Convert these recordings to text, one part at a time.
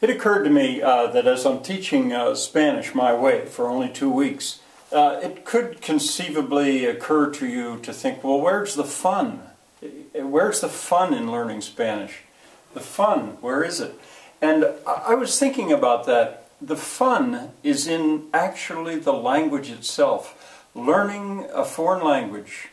It occurred to me that as I'm teaching Spanish my way for only 2 weeks, it could conceivably occur to you to think, well, where's the fun? Where's the fun in learning Spanish? The fun, where is it? And I was thinking about that. The fun is in actually the language itself. Learning a foreign language,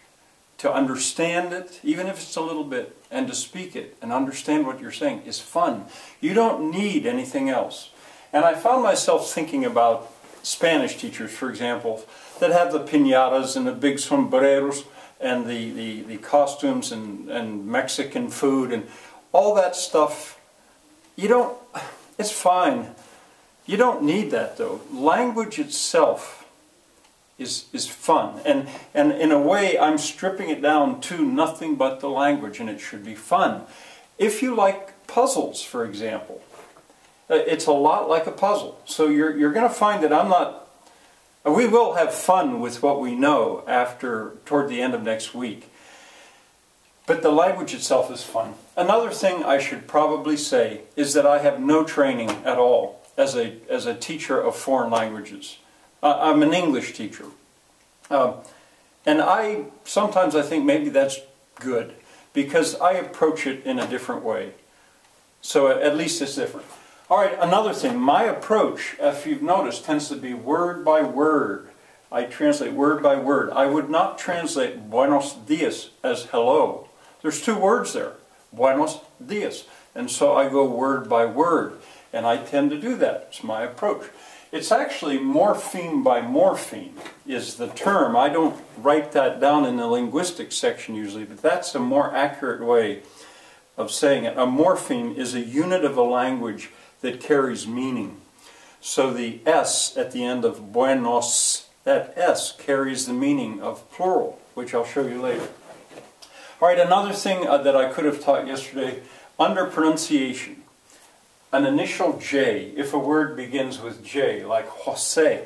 to understand it, even if it's a little bit, and to speak it and understand what you're saying is fun. You don't need anything else. And I found myself thinking about Spanish teachers, for example, that have the piñatas and the big sombreros and the costumes and Mexican food and all that stuff. It's fine. You don't need that though. Language itself is fun, and in a way I'm stripping it down to nothing but the language, and it should be fun. If you like puzzles, for example, it's a lot like a puzzle. So you're going to find that we will have fun with what we know toward the end of next week, but the language itself is fun. Another thing I should probably say is that I have no training at all as a teacher of foreign languages. I'm an English teacher. And sometimes I think maybe that's good, because I approach it in a different way. So at least it's different. All right, another thing. My approach, if you've noticed, tends to be word by word. I translate word by word. I would not translate buenos dias as hello. There's 2 words there. Buenos dias. And so I go word by word. And I tend to do that. It's my approach. It's actually morpheme by morpheme is the term. I don't write that down in the linguistics section usually, but that's a more accurate way of saying it. A morpheme is a unit of a language that carries meaning. So the S at the end of buenos, that S carries the meaning of plural, which I'll show you later. All right, another thing that I could have taught yesterday, under pronunciation. An initial J, if a word begins with J, like Jose,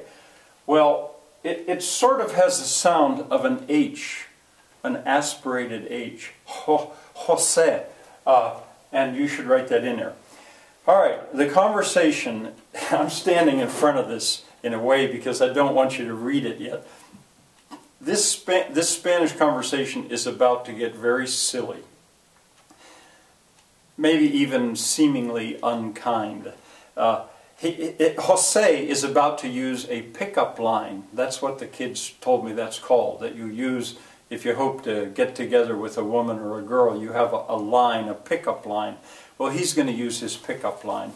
well, it sort of has the sound of an H, an aspirated H. Jose. And you should write that in there. All right, the conversation, I'm standing in front of this in a way because I don't want you to read it yet. This Spanish conversation is about to get very silly. Maybe even seemingly unkind. Jose is about to use a pickup line. That's what the kids told me that's called, that you use if you hope to get together with a woman or a girl. You have a line, a pickup line. Well, he's going to use his pickup line.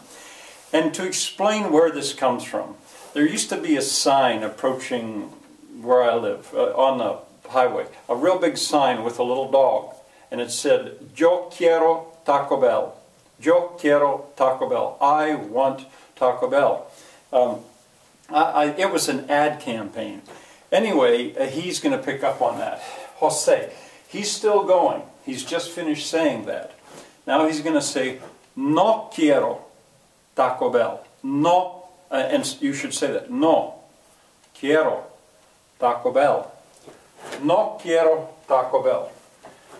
And to explain where this comes from, there used to be a sign approaching where I live, on the highway, a real big sign with a little dog, and it said, "Yo quiero Taco Bell." Yo quiero Taco Bell. I want Taco Bell. It was an ad campaign. Anyway, he's going to pick up on that. Jose. He's still going. He's just finished saying that. Now he's going to say, "No quiero Taco Bell." No, and you should say that. No quiero Taco Bell. No quiero Taco Bell.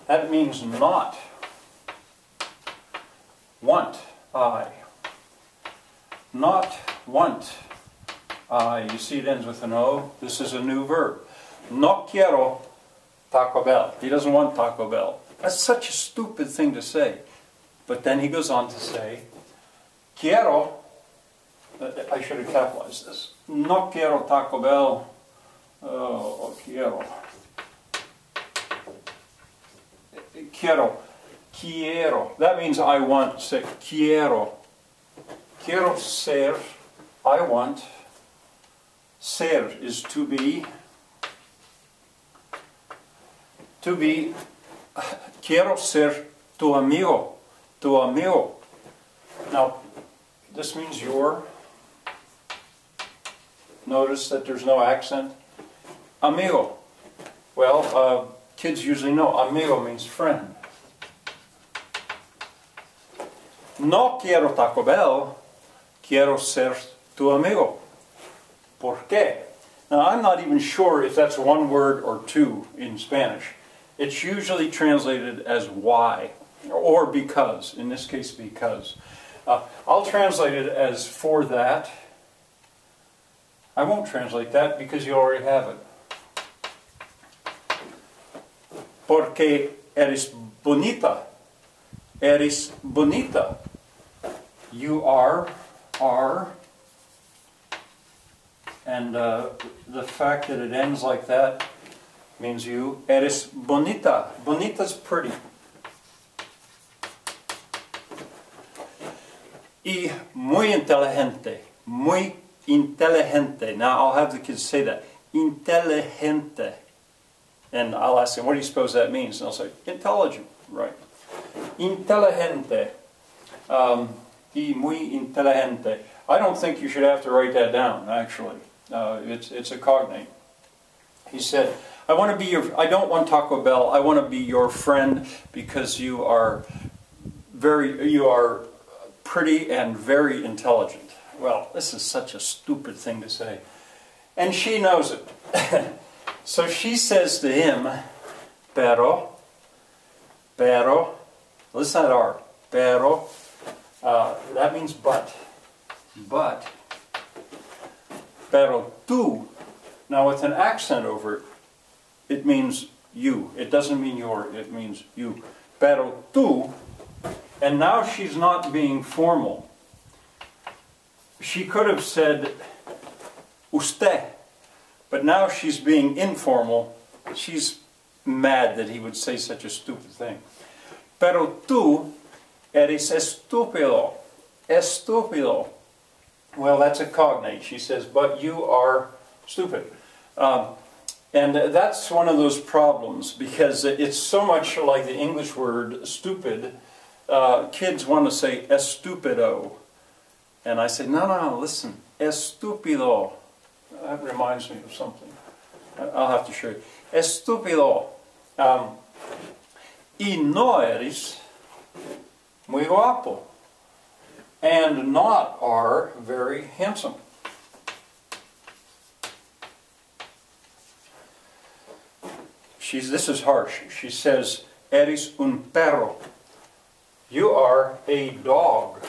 That means not. Want, I. Not want, I. You see it ends with an O. This is a new verb. No quiero Taco Bell. He doesn't want Taco Bell. That's such a stupid thing to say. But then he goes on to say, quiero, I should have capitalized this. No quiero Taco Bell. Oh, quiero. Quiero. Quiero. That means I want. Say quiero. Quiero ser. I want. Ser is to be. To be. Quiero ser tu amigo. Tu amigo. Now, this means your. Notice that there's no accent. Amigo. Well, kids usually know. Amigo means friend. No quiero Taco Bell, quiero ser tu amigo. ¿Por qué? Now, I'm not even sure if that's one word or two in Spanish. It's usually translated as why, or because, in this case because. I'll translate it as for that. I won't translate that because you already have it. Porque eres bonita. Eres bonita. You are, and the fact that it ends like that means you. Eres bonita. Bonita's pretty. Y muy inteligente. Muy inteligente. Now I'll have the kids say that. Inteligente. And I'll ask them, what do you suppose that means? And I'll say, intelligent. Right. Inteligente. Y muy inteligente. I don't think you should have to write that down, actually. It's a cognate. He said, I don't want Taco Bell, I want to be your friend because you are pretty and very intelligent. Well, this is such a stupid thing to say. And she knows it. So she says to him, pero, listen to that R, pero, that means but, pero tú, now with an accent over it, it means you. It doesn't mean your, it means you. Pero tú, and now she's not being formal. She could have said usted, but now she's being informal. She's mad that he would say such a stupid thing. Pero tú eres estúpido. Estúpido. Well, that's a cognate. She says, but you are stupid. And that's one of those problems because it's so much like the English word stupid. Kids want to say estúpido. And I say, no, listen, estúpido. That reminds me of something. I'll have to show you. Estúpido. Y no eres muy guapo. And not are very handsome. This is harsh. She says, eres un perro. You are a dog.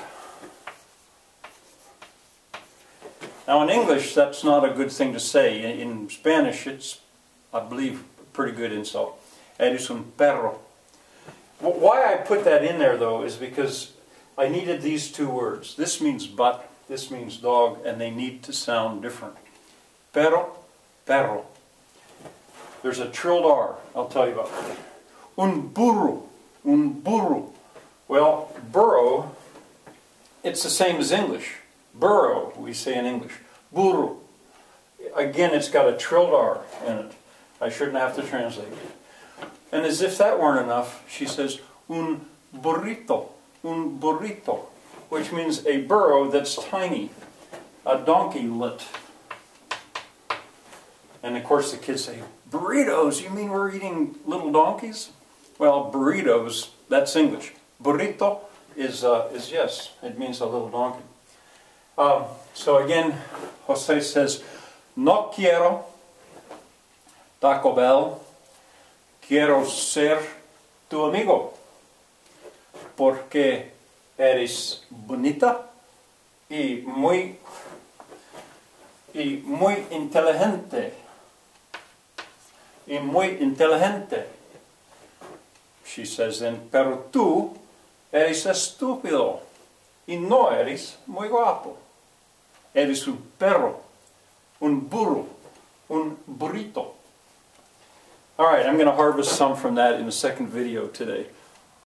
Now in English, that's not a good thing to say. In Spanish, it's, I believe, a pretty good insult. Eres un perro. Why I put that in there, though, is because I needed these two words. This means but, this means dog, and they need to sound different. Perro, perro. There's a trilled R, I'll tell you about that. Un burro. Well, burro, it's the same as English. Burro, we say in English. Burro. Again, it's got a trilled R in it. I shouldn't have to translate it. And as if that weren't enough, she says, un burrito, which means a burro that's tiny, a donkey-lit. And of course the kids say, burritos, you mean we're eating little donkeys? Well, burritos, that's English. Burrito is yes, it means a little donkey. So again, Jose says, no quiero Taco Bell, quiero ser tu amigo, porque eres bonita y muy inteligente. Y muy inteligente. She says then, pero tú eres estúpido y no eres muy guapo. Eres un perro, un burro, un burrito. All right, I'm going to harvest some from that in the second video today.